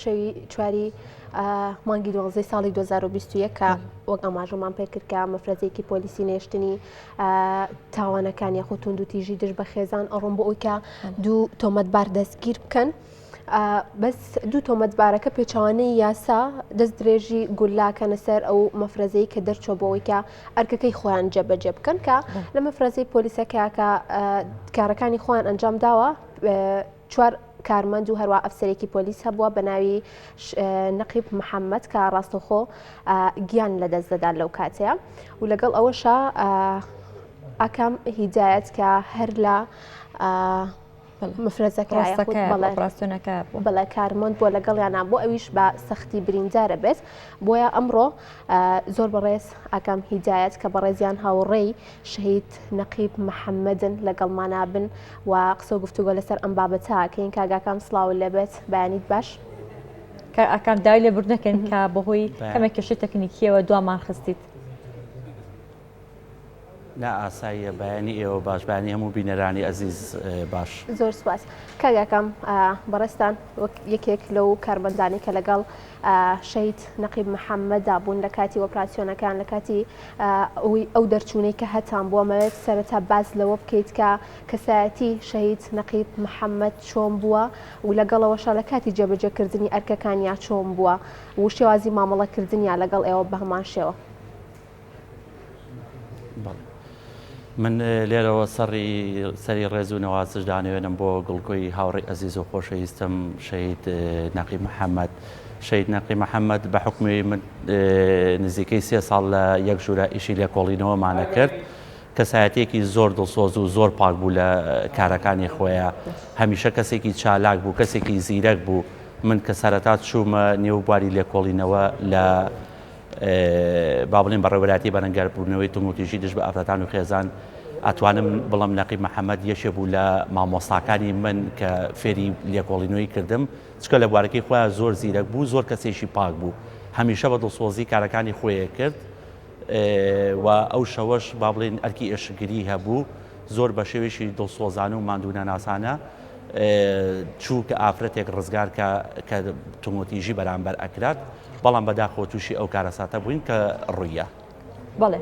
شەوی چواری مانگی 12 ساڵی 2021 کە وەک ئاماژەمان پێ کرد کە مەفرەزێکی پۆلیسی نێشتنی تاوانەکان یاخود توند و تیژی دژ بە خێزان ئەڕۆم بۆ ئەوی کە دوو تۆمەتبار دەستگیر بکەن. بەس دوو تۆمەتبارەکە پێچوانەی یاسا دەست درێژی گولاکەنە سەر ئەو مەفرەزەی کە دەرچۆ بۆەوەی کە ئەرکەکەی خۆیان جێبەجێ بکەن کە لە مەفرەزەی پۆلیسەکە کە کارەکانی خۆیان ئەنجام داوە چوار کارمەند و هەروە ئەفسەرێکی پۆلیس هەبووە بە ناوی نەقیب محەممەد کە ڕاستەخۆ گیان لە دەستدەدا لەو کاتەیە و لەگەڵ ئەوەشە ئاکام هیدایەت کە هەر لە مفرەزەکەڕاستۆنەکە بەڵێ کارمەند بۆ لەگەڵیانە بۆ ئەویش بە سەختی بریندارە بێت بۆیە ئەمڕۆ زۆر بەڕێز ئاکام هیدایەت کە بەڕێزیان هاوڕێی شەهید نەقیب محەممەدن لەگەڵمانابن و قسە و گفتوگۆ لەسەر ئەم بابەتاکەین کاگاکام سڵاو لەبێت بەیانیت باش ئاکام داوای لێبور نەکەن کە بەهۆی کەمێک کێشەی تەکنیکیەوە دوامان خستیت. نا ئاساییە بەیانی ئێوە باش بەیانی هەموو بینەرانی ئەزیز باش. زۆر سوپاس کاگاکەم بەڕێستان وەک یەکێک لەو کارمەندانی کە لەگەڵ شەهید نەقیب محەممەددا بوون لە کاتی ئۆپراسیۆنەکان لە کاتی ئەو دەرچوونەی کە هەتان بووە مەوێت سەرەتا باز لەوە بکەیت کە کەسایەتی شەهید نەقیب محەممەد چۆن بووە و لەگەڵەوەشە لە کاتی جێبەجێکردنی ئەرکەکانیا چۆن بووە و شێوازی مامەڵەکردنیا لەگەڵ ئێوە بە هەمان شێوە. من لێرەوە سەری ڕێز و نەوازش دانەوێنم بۆ گڵکۆی هاوڕێی ئەزیز و خۆشەویستم شەهید نەقیب محەممەد. شەهید نەقیب محەممەد بە حکمی من نزیکەی 3 ساڵ لە یەک ژوورە ئیشی لێکۆڵینەوەمانە کرد. کەسایەتێکی زۆر دڵسۆز و زۆر پاک بوو لە کارەکانی خۆیان هەمیشە کەسێکی چالاک بوو کەسێکی زیرەک بوو. من کە سەرەتا چوومە نێوبواری لێکۆڵینەوە لە با بڵێن بەڕێوەبەتی بەرەنگاربوونەوەی تونگوتیژی دژ بە ئافرەتان و خێزان ئەتوانم بڵم نەقیب محەممەد یەکێ بوو لە مامۆستاکانی من کە فێری لێکۆڵینەوەی کردم چکە لە بوارەکەی خۆیان زۆر زیرەک بوو زۆر کەسێکی پاک بوو هەمیشە بە دڵسۆزی کارەکانی خۆیە کرد و ئەو شەوەش با بڵێن ئەرکی ئێشگری هەبوو زۆر بە شێوێکی دڵسۆزانە و ماندوونە ناسانە چوو کە ئافرەتێک ڕزگار کە تونگوتیژی بەرامبەر ئەکرات بەڵام بەداخۆ تووشی ئەو کارەساتە بووین کە ڕوویە. بەڵێ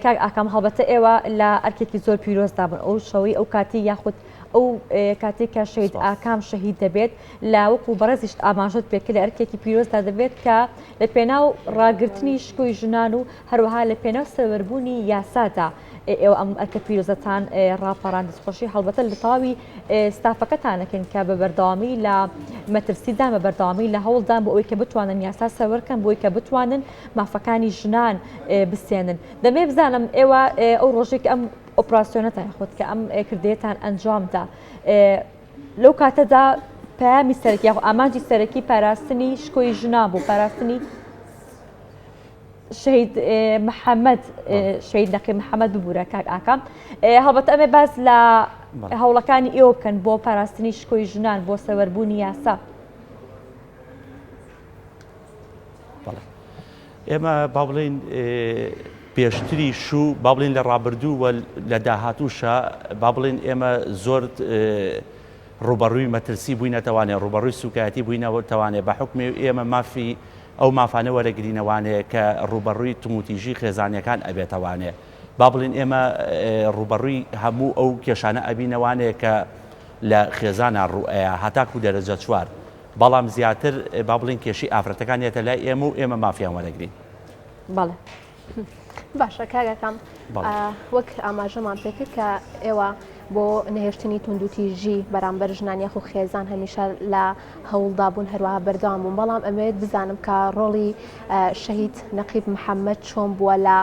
کاک ئاکام هەڵبەتە ئێوە لە ئەرکێکی زۆر پیرۆزدا بن ئەو شەوەی ئەو کاتی یاخود ئەو کاتێک کە شەهید ئاکام شەهید دەبێت لا وەکو بەڕێزیشت ئاماژەت پێکە لە ئەرکێکی پیرۆزدا دەبێت کە لە پێناو ڕاگررتنی شکۆی ژنان و هەروەها لە پێناو سەوەربوونی یاسادا ئێوە ئەم ئەرکە پیرۆزەتان ڕاپەڕان دەستخۆشی هەڵبەتە لە تەواوی ستافەکەتانەکەن کە بە بەردەوامی لە مەترسیدان بە بەردەوامی لە هەوڵدان بۆ ئەوی کە بتوانن یاسا سەوەرکەن بۆی کە بتوانن مافەکانی ژنان بسێنن. دەمێ بزانم ئێوە ئەو ڕۆژێک ئەم ئۆپراسیۆنەتان خۆت کە ئەم کردێتان ئەنجامدا لەو کاتەدا پەیامی سەرەکی یاخۆ ئامانجی سەرەکی پاراستنی شکۆی ژنان بوو پاراستنی شەهید محەممەد شەهید نەقیب محەممەد ببوورە کاک ئاکام هەڵبەتە ئەمێ باز لە هەوڵەکانی ئێوە بکەن بۆ پاراستنی شکۆی ژنان بۆ سەوەربوونی یاسا. ئێمە با بڵێن پێشتری شوو با بڵێن لە ڕابردوو و لە داهاتووشە با بڵێن ئێمە زۆر ڕوبەڕووی مەترسی بووینەتەوانێت ڕوبەڕووی سوکایەتی بووینەوە توانێت بە حکمی ئێمە مافی ئەو مافانە وەرەگرینەوانەیە کە ڕوبەڕووی تونگوتیژی خێزانیەکان ئەبێتەوانێ با بڵێن ئێمە ڕوبەڕووی هەموو ئەو کێشانە ئەبینەوانەیە کە لە خێزانە ڕوئەیە هەتاکو دەرەجە 4 بەڵام زیاتر با بڵێن کێشی ئافرەتەکانیەتە لای ئێمە و ئێمە مافیان وەرەگرین. بەڵێ باشە کاگەکەم وەک ئاماژەمان پێکرد کە ئێوە بۆ نەهێشتنی توندوتیژی بەرامبەر ژنان یاخو خێزان هەمیشە لە هەوڵدابوون هەروەها بەردەوام بوون بەڵام ئەمەوێت بزانم کە ڕۆڵی شەهید نەقیب محەممەد چۆن بووە لە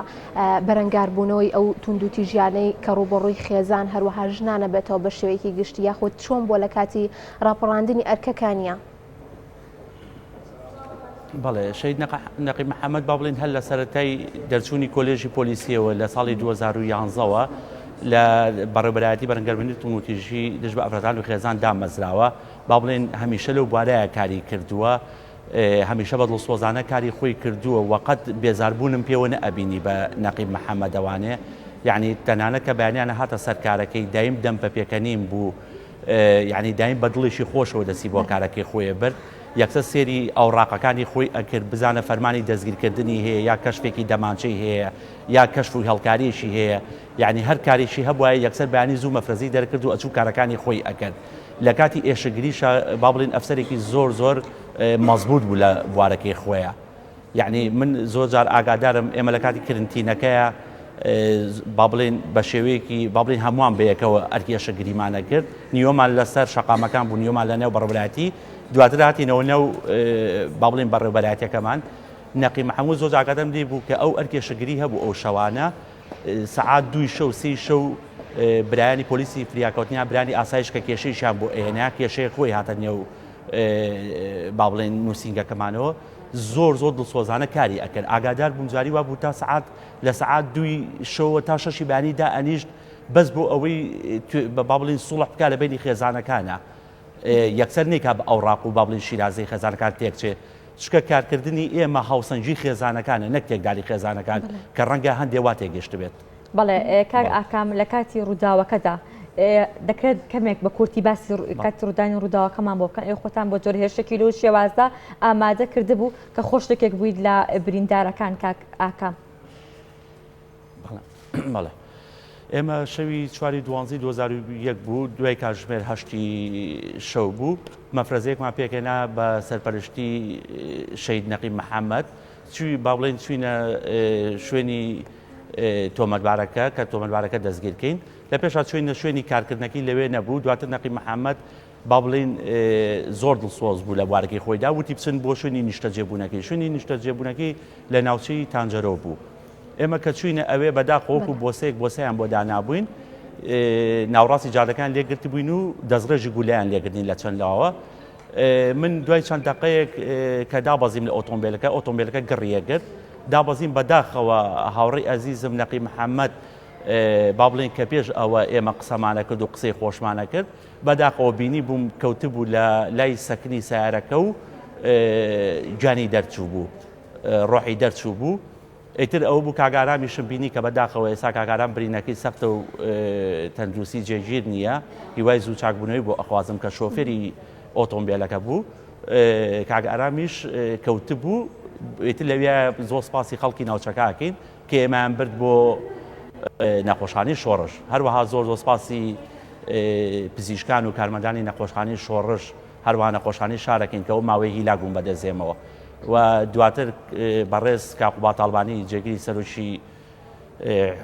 بەرەنگاربوونەوەی ئەو توندوتیژیانەی کە ڕوبەڕووی خێزان هەروەها ژنانە بێتەوە بە شێوەیەکی گشتی یاخود چۆن بووە لە کاتی ڕاپەڕاندنی ئەرکەکانیە. بەڵێ شەهید نەقیب محەممەد با بڵێن هەر لە سەرەتای دەرچوونی کۆلێژی پۆلیسیەوە لە ساڵی 2011ەوە لە بەڕێوەبەرایەتی بەرەنگاربوونی تونگوتیژی دژ بە ئافرەتان و خێزان دامەزراوە با بڵێن هەمیشە لەو بوارەیە کاری کردووە هەمیشە بە دڵسۆزانە کاری خۆی کردووە وەقەت بێزاربوونم پێوە نەئەبینی بە نەقیب محەممەدەوانێ یعنی تەنانە کە بەیانیانە هاتە سەرکارەکەی دایم دەم بە پێکەنیم بوو یعنی دایم بە دڵێکی خۆشەوە دەسی بۆ کارەکەی خۆیە برد یەکسەر سێری ئەوڕاقەکانی خۆی ئەکرد بزانە فەرمانی دەستگیرکردنی هەیە یا کەشفێکی دەمانچەی هەیە یا کەشف و هەڵکاریشی هەیە یعنی هەر کارێکی هەبووە یەکسەر بەیانی زوو مەفرەزی دەرکرد و ئەچوو کارەکانی خۆی ئەکرد لە کاتی ئێشەگریش با بڵێن ئەفسەرێکی زۆر مەزبوط بوو لە بوارەکەی خۆیە یعنی من زۆر جار ئاگادارم ئێمە لە کاتی کرنتینەکەیە با بڵێن بە شێوەیەکی با بڵێن هەمووان بەیەکەوە ئەرکی ئێشەگریمانە کرد نیوەمان لەسەر شەقامەکان بوو نیوەمان لە نێو بەڕێوەبەرایەتی دواتر هاتینەوە نەو با بڵێن بەڕێوەبەرایەتەکەمان نەقی محەموود زۆر ئاگادارم لێ بوو کە ئەو ئەرکی ئێشەگری هەبوو ئەو شەوانە سەعات 2 شەو 3 شەو برایانی پۆلیسی فریاکەوتنیان برانی ئاسایش کە کێشەیشیان بۆ ئێنا کێشەیە خۆی هاتە نێو با بڵێن نووسینگەکەمانەوە زۆر دڵسۆزانە کاری ئەکرد ئاگادار بووم جاری وا بوو تا سەعات لە سەعات 2 شەوە تا 6 بەیانیدا ئەنیشت بەس بۆ ئەوەی با بڵێن سوڵح بکا لە بینی خێزانەکانە یەکسەر نێکا بە ئەوڕاق و با بڵێن شیرازەی خێزانەکان تێکچێ چکە کارکردنی ئێمە هاوسەنجی خێزانەکانە نەک تێکداری خێزانەکان کە ڕەنگە هەندێ وا تێگەشت بێت بەڵێ کاک ئاکام لە کاتی ڕووداوەکەدا دەکرێت کەمێک بە کورتی باسی کاتی ڕوودانی ڕووداوەکەمان بۆ بکەن خۆتان بۆ جۆر هێرشێکی لەو شێوازدا ئامادە کرده بوو کە خۆشتێک بوویت لە بریندارەکان کاک ئاکام بەڵێ ئێمە شەوی 4 دوانزی 2001 بوو دوای کاتژمێر 8 شەو بوو مەفرەزەیەکمان پێکێنا بە سەرپەرشتی شەید نەقیب محەممەد چوی با بڵێن چوینە شوێنی تۆمەتبارەکە کە تۆمەتبارەکە دەستگیرکەین لە پێشا چوینە شوێنی کارکردنەکەی لەوێ نەبوو دواتر نەقیب محەممەد با بڵێن زۆر دڵسۆز بوو لە بوارەکەی خۆیدا وتی بچن بۆ شوێنی نیشتەجێبوونەکەی شوێنی نیشتەجێبوونەکەی لە ناوچەی تانجەرۆ بوو ئێمە کە چوینە ئەوێ بەداخۆکو بۆسەیان بۆ دانابووین ناوڕاستی جادەکان لێگرتی بووین و دەستڕێژی گولیان لێگرتنی لە چەند لاوە من دوای چەند دقەیەک کە دابەزیم لە ئۆتۆمبیلەکە گڕیەگرت دابەزیم بەداخەوە هاوڕێی ئەزیزم نەقیب محەممەد با بڵێن کە پێش ئەوە ئێمە قسەمانە کرد و قسەی خۆشمانە کرد بەداخەوە بینی بووم کەوتە بوو لە لای سەکنی سیارەکە و جانی دەرچوو بوو ڕۆحی دەرچوو بوو ئیتر ئەو بوو کاگارامیشم بینی کە بەداخەوە ئێستا کاگاران برینەکەی سەختە و تەندروستی جێگیر نییە هیوای زوو چاکبوونەوەی بۆ ئەخوازم کە شۆفێری ئۆتۆمبیلەکە بوو کاگارامیش کەوتە بوو ئیتر لەوێ زۆر سپاسی خەڵکی ناوچەکەکەین کە ئێمەیان برد بۆ نەخۆشخانەی شۆڕش هەروەها زۆر سپاسی پزیشکان و کارمەندانی نەخۆشخانەی شۆڕش هەروەها نەخۆشخانەی شارەکەین کە ئەو ماوەی هیلاگوون بەدەستێمەوە و دواتر بەڕێز کاقوبات ئاڵبانی جێگیری سەرۆکی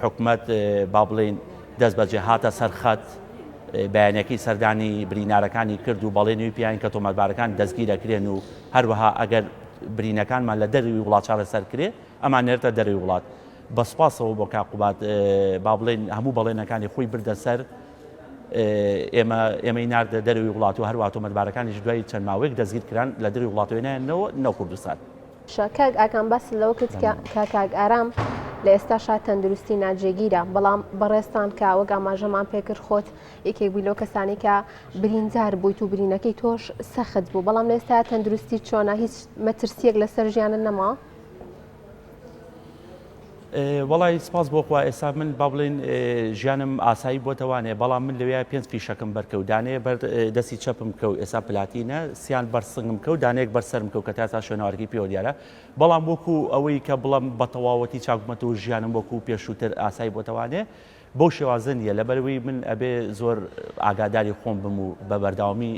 حکومەت با بڵێن دەست بەجێ هاتە سەرخەت بەیانێکی سەردانی برینارەکانی کرد و بەڵێنەوەی پیان کە تۆمەتبارەکان دەستگیرەکرێن و هەروەها ئەگەر برینەکانمان لە دەروی وڵات چارەسەر کرێ ئەمان نێرتە دەروی وڵات بەسپاسەوە بۆ کاقوبات با بڵێن هەموو بەڵێنەکانی خۆی بردە سەر ئێمەی ناردە دەروی وڵات و هەروە تۆمەتبارەکانیش دوای چەند ماوەیەک دەستگیرکران لە دەروی وڵاتەوەیانەوە نەو کوردستان کاک ئاکام باس لەوە کرد کاک ئارام لە ئێستا شاد تەندروستی ناجێگیرە بەڵام بەڕێستان کە وەک ئاماژەمان پێکرد خۆت یەکێک بووی لەو کەسانی کە بریندار بوویت و برینەکەی تۆش سەخت بوو بەڵام لە ئێستا تەندروستی چۆنە هیچ مەترسیەک لەسەر ژیانە نەما وڵی سپاس بۆخوا ئێستا من با بڵێن ژیانم ئاسایی بۆتەوانێ بەڵام من لەوێ 5 فیشەکەم بەرکەوتدانێ دەستی چەپم کەوت ئێستا پلاتینە سیان بەرسنگم کەوت دانەیەک بەرسەرم کەوت کە تا شوێنەوەرگی پێوە دیارە بەڵام وەکو ئەوەی کە بڵم بە تەواوەتی چاکمەتە و ژیانم وەکو پێشووتر ئاسایی بۆتەوانێ بۆ شێوازە نیە لەبەروەی من ئەبێ زۆر ئاگاداری خۆم بم و بە بەرداوامی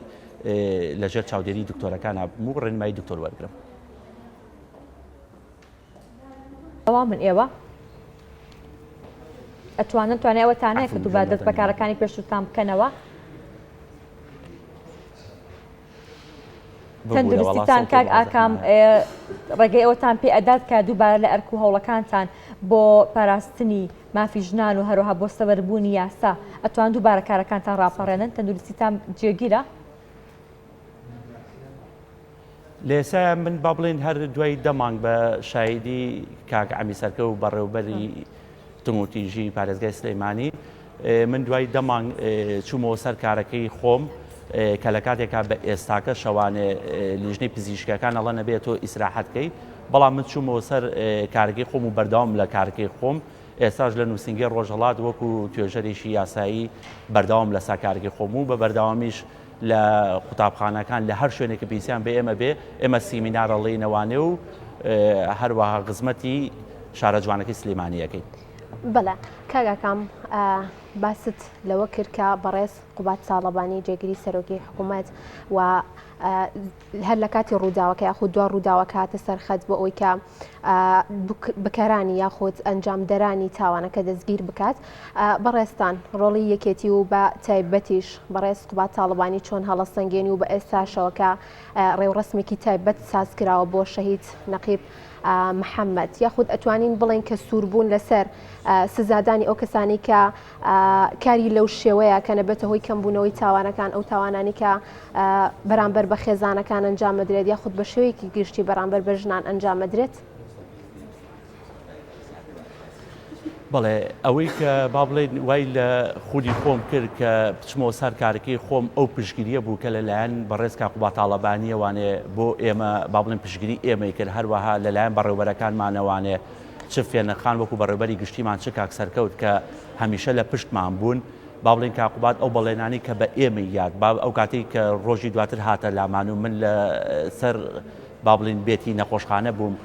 لەژێر چاودێری دکتۆرەکان بم و ڕێنمایی دکتۆر وەرگرم من ئێوە ئەتوانن توانێت ئەوەتانەیە کە دووبار دەست بەکارەکانی پێشووتان بکەنەوە تەندروستیتان کاک ئاکام ڕێگەی ئەوەتان پێ ئەدات کە دووبارە لە ئەرک و هەوڵەکانتان بۆ پاراستنی مافی ژنان و هەروەها بۆ سەوەربوونی یاسا ئەتوان دووبارە کارەکانتان ڕاپەڕێنن تەندروستیتان جێگیرە لێسا من با بڵێن هەر دوای دەمانگ بە شایدی کاک عەمی سەرکە و بەڕێوەبەری تموتیژی پارێزگای سلەیمانی من دوای دەمانگ چوومەوە سەر کارەکەی خۆم کە لە کاتێکا بە ئێستاکە شەوانێ لیژنەی پزیشکەکان ئەڵە نەبێتەوە ئیسراحەتکەی بەڵام من چوومەوە سەر کارەکەی خۆم و بەردەوام لە کارەکەی خۆم ئێستاش لە نووسینگەی ڕۆژهەڵات وەکو توێژەرێکی یاسایی بەردەوام لە ساکارەکەی خۆم و بە بەردەوامیش لە قوتابخانەکان لە هەر شوێنێکی پیسیان بە ئێمە بێ ئێمە سیمینارەڵی و هەروەها خزمەتی شارە جوانەکەی سلێمانیەکەی. بەڵێ کاگاکەم باست لەوە کرد کە بەڕێز قوبات ساڵەبانی جێگیری سەرۆکی حکوومەت و هەر لە کاتی ڕووداوەکە یاخود دوا ڕووداوەکە هاتە سەرخەت بۆ ئەوی کە بکارانی یاخود ئەنجام دەرانی تاوانەکە دەستگیر بکات. بەڕێستان ڕۆڵی یەکێتی و بە تایبەتیش بەڕێز قوبات تاڵبانی چۆن هەڵەسەنگێنی و بە ئێستاشەوەکە ڕێوڕسمێکی تایبەت سازکراوە بۆ شەهید نەقیب محەممەد یاخود ئەتوانین بڵێن کە سووربوون لەسەر سزادانی ئەو کەسانی کە کاری لەو شێوەیە کە نەبێتە هۆی کەمبوونەوەی تاوانەکان ئەو تاوانانی کە بەرامبەر بە خێزانەکان ئەنجامەدرێت یاخود بە شێوەیەکی گشتی بەرامبەر بە ژنان ئەنجامەدرێت. بەڵێ ئەوەی کە با بڵێن وای لە خودی خۆم کرد کە بچمەوە سەر کارەکەی خۆم ئەو پشگیریە بوو کە لەلایەن بەڕێز قوبات تاڵەبانیە وانێ بۆ ئێمە با بڵێن پشگیری ئێمەی کرد هەروەها لەلایەن بەڕێوەبەرەکانمانەوانێ چ فێنەخان وەکو بەڕێوەبەری گشتیمان چ کاک سەرکەوت کە هەمیشە لە پشتمان بوون با بڵێن قوبات ئەو بەڵێنانی کە بە ئێمە یاد ئەو کاتی کە ڕۆژی دواتر هاتە لامان و من لە سەر با بڵێن بێتی نەخۆشخانە بووم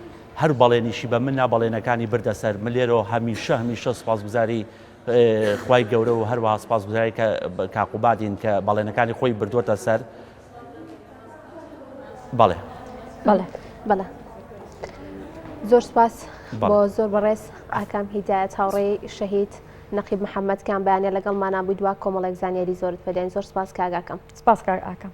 هەر بەڵێنیشی بە من نابەڵێنەکانی بردەسەر من لێرەوە هەمیشە سوپاسگوزاری خوای گەورە و هەروەها سوپاسگوزاری کە قوباتین کە بەڵێنەکانی خۆی بردووەتە سەر. بەڵێ بەڵێ زۆر سپاس بۆ زۆر بەڕێز ئاکام هیدایەت هاوڕێی شەهید نەقیب محەممەد کام بەیانێ لەگەڵمانە بوویدوا کۆمەڵێک زانیاری زۆرت پێدەین. زۆر سپاس کاگاکەم. سپاس کاک ئاکەم.